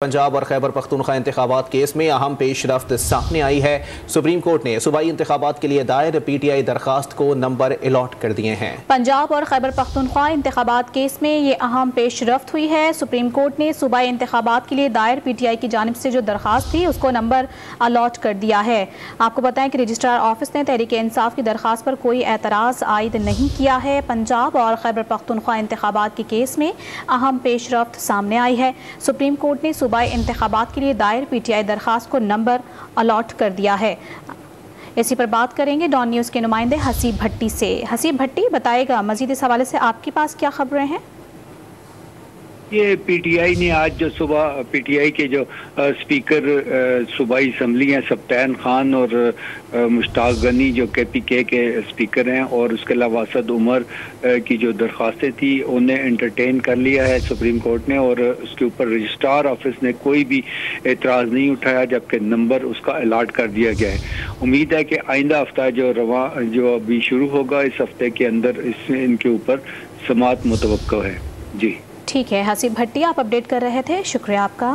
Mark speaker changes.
Speaker 1: पंजाब और खैबर पख्तूनख्वा इंतखाबात केस में अहम पेशरफ्त सामने आई है। सुप्रीम कोर्ट ने सूबाई इंतखाबात के लिए दायर पीटीआई दरखास्त को नंबर अलॉट कर दिए हैं।
Speaker 2: पंजाब और खैबर पख्तूनख्वा इंतखाबात केस में ये अहम पेशरफ्त हुई है। सुप्रीम कोर्ट ने सूबाई इंतखाबात के लिए दायर पीटीआई की जानिब से जो दरखास्त थी उसको नंबर अलॉट कर दिया है। आपको बताएं कि रजिस्ट्रार ऑफिस ने तहरीक इंसाफ की दरखास्त पर कोई एतराज़ आयद नहीं किया है। पंजाब और खैबर पख्तूनख्वा इंतखाबात के केस में अहम पेशरफ्त सामने आई है। सुप्रीम कोर्ट ने सूबाई इंतखाबात के लिए दायर पीटीआई दरखास्त को नंबर अलॉट कर दिया है। इसी पर बात करेंगे डॉन न्यूज़ के नुमाइंदे हसीब भट्टी से। हसीब भट्टी, बताएगा मजीद इस हवाले से आपके पास क्या खबरें हैं?
Speaker 3: ये पीटीआई ने आज जो सुबह पीटीआई के जो स्पीकर सूबाई असम्बली हैं सब्तैन खान और मुश्ताक गनी जो केपीके के स्पीकर हैं और उसके अलावा असद उमर की जो दरख्वास्तें थी उन्हें एंटरटेन कर लिया है सुप्रीम कोर्ट ने और उसके ऊपर रजिस्ट्रार ऑफिस ने कोई भी एतराज़ नहीं उठाया, जबकि नंबर उसका अलॉट कर दिया गया है। उम्मीद है कि आइंदा हफ्ता जो अभी शुरू होगा इस हफ्ते के अंदर इसमें इनके ऊपर समाअत मुतवक्को है। जी
Speaker 2: ठीक है हसीब भट्टी, आप अपडेट कर रहे थे, शुक्रिया आपका।